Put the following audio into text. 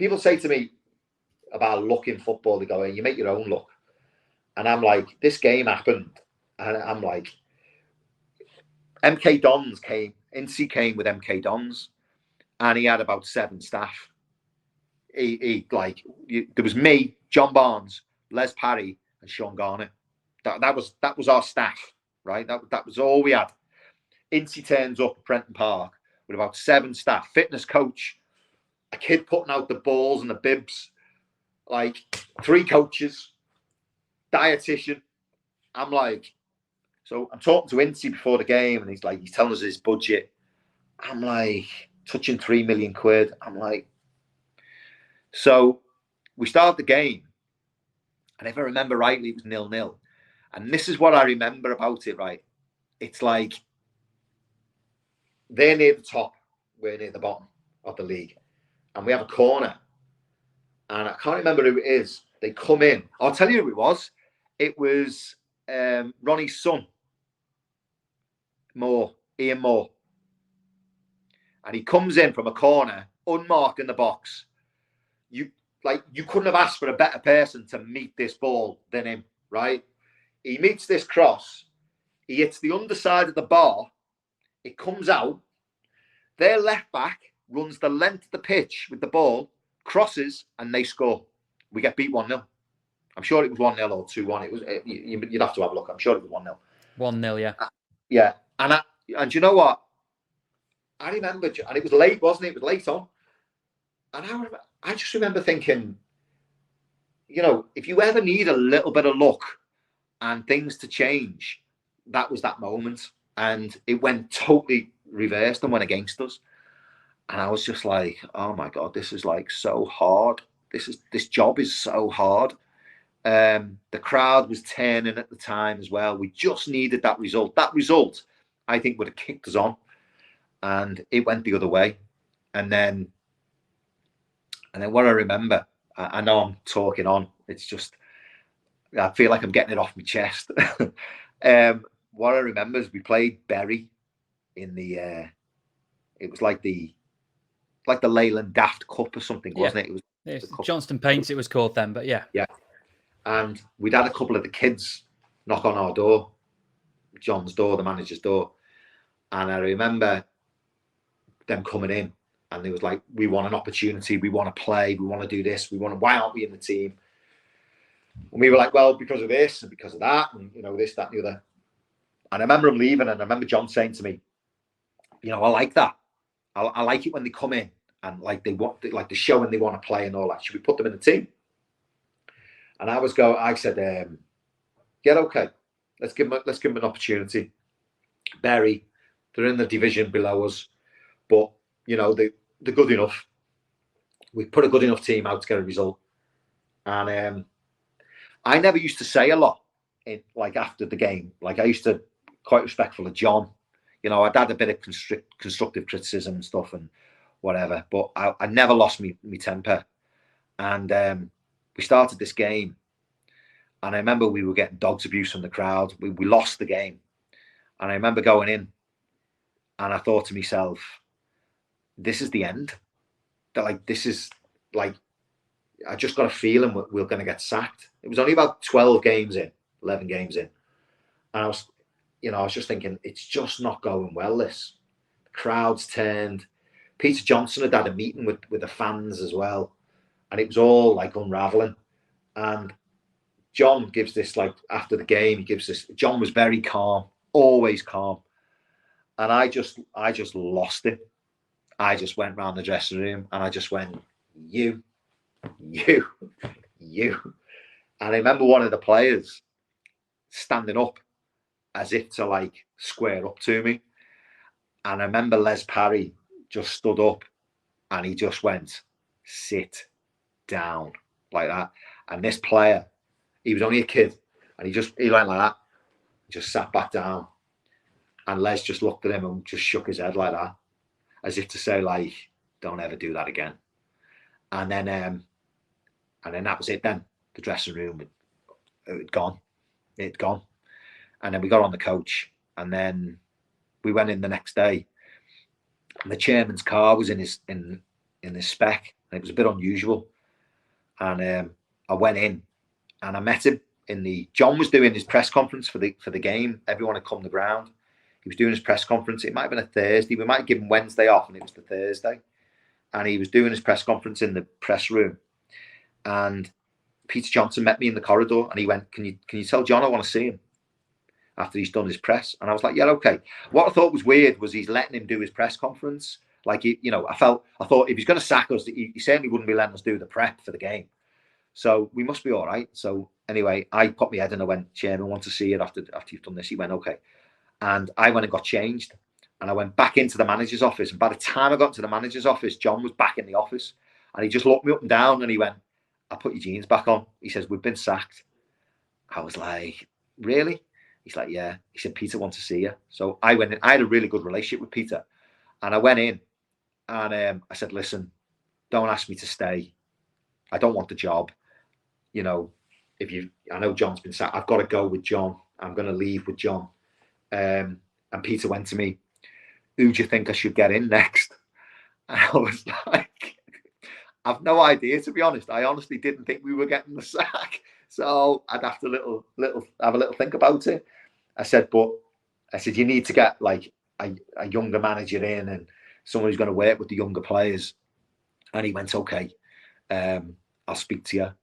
people say to me about luck in football, they go, you make your own luck. And I'm like, this game happened. And I'm like, MK Dons came, Incy came with MK Dons, and he had about 7 staff. There was me, John Barnes, Les Parry, and Sean Garner. That was our staff, right? That was all we had. Incy turns up at Prenton Park with about 7 staff, fitness coach, a kid putting out the balls and the bibs, like 3 coaches, dietitian. I'm like, so I'm talking to Incy before the game, and he's telling us his budget. I'm like, touching 3 million quid. I'm like, so we start the game, and if I remember rightly, it was 0-0. And this is what I remember about it, right? It's like they're near the top, we're near the bottom of the league, and we have a corner, and I can't remember who it is. They come in. I'll tell you who it was. It was Ronnie's son, Ian Moore. And he comes in from a corner, unmarked in the box. You couldn't have asked for a better person to meet this ball than him, right? He meets this cross. He hits the underside of the bar. It comes out. Their left back runs the length of the pitch with the ball, crosses, and they score. We get beat 1-0. I'm sure it was 1-0 or 2-1. It was. You'd have to have a look. I'm sure it was 1-0. 1-0, yeah. Yeah. And you know what? I remember, and it was late, wasn't it? It was late on. And I just remember thinking, if you ever need a little bit of luck and things to change, that was that moment. And it went totally reversed and went against us. And I was just like, oh my God, this is like so hard. This job is so hard. The crowd was turning at the time as well. We just needed that result. That result, I think, would have kicked us on. And it went the other way. And then what I remember, I know I'm talking on. It's just, I feel like I'm getting it off my chest. What I remember is we played Bury in the, it was like the Leyland Daft Cup or something, wasn't it? It was Johnston Paints, it was called then, but yeah. Yeah. And we'd had a couple of the kids knock on our door, John's door, the manager's door. And I remember them coming in, and they was like, we want an opportunity, we want to play, we want to do this, why aren't we in the team? And we were like, well, because of this and because of that, and this, that, and the other. And I remember them leaving, and I remember John saying to me, I like that. I like it when they come in and they're showing they want to play and all that. Should we put them in the team? And I said, yeah, okay, let's give them an opportunity. Bury, they're in the division below us, but they're good enough. We put a good enough team out to get a result. And I never used to say a lot after the game. I used to quite respectful of John. I'd had a bit of constructive criticism and stuff and whatever, but I never lost my temper. And we started this game, and I remember we were getting dogs abuse from the crowd. We lost the game, and I remember going in, and I thought to myself, this is the end. This is I just got a feeling we're going to get sacked. It was only about 11 games in, and I was just thinking, it's just not going well, this. The crowd's turned. Peter Johnson had a meeting with the fans as well, and it was all unraveling. And John gives this, after the game, John was very calm, always calm. And I just lost it. I just went round the dressing room and I just went, you. And I remember one of the players standing up as if to square up to me. And I remember Les Parry just stood up and he just went, sit down, like that. And this player, he was only a kid, and he went like that, just sat back down. And Les just looked at him and just shook his head like that, as if to say, don't ever do that again. And then that was it then. The dressing room, it'd gone. And then we got on the coach, and then we went in the next day, and the chairman's car was in his spec, and it was a bit unusual. And I went in, and I met him John was doing his press conference for the game. Everyone had come to the ground. He was doing his press conference. It might have been a Thursday. We might have given Wednesday off, and it was the Thursday. And he was doing his press conference in the press room. And Peter Johnson met me in the corridor, and he went, "Can you tell John I want to see him after he's done his press?" And I was like, "Yeah, okay." What I thought was weird was he's letting him do his press conference. Like, I thought if he's going to sack us, he certainly wouldn't be letting us do the prep for the game. So we must be all right. So anyway, I put my head in. I went, "Chairman, I want to see it after you've done this." He went, "Okay." And I went and got changed. And I went back into the manager's office. And by the time I got to the manager's office, John was back in the office. And he just looked me up and down and he went, "I put your jeans back on." He says, "We've been sacked." I was like, "Really?" He's like, "Yeah." He said, "Peter wants to see you." So I went in. I had a really good relationship with Peter. And I went in and I said, "Listen, don't ask me to stay. I don't want the job. I know John's been sacked. I've got to go with John. I'm going to leave with John." And Peter went to me, "Who do you think I should get in next?" And I was like, "I've no idea, to be honest. I honestly didn't think we were getting the sack. So I'd have to have a little think about it." I said, "You need to get like a younger manager in and someone who's going to work with the younger players." And he went, "Okay, I'll speak to you."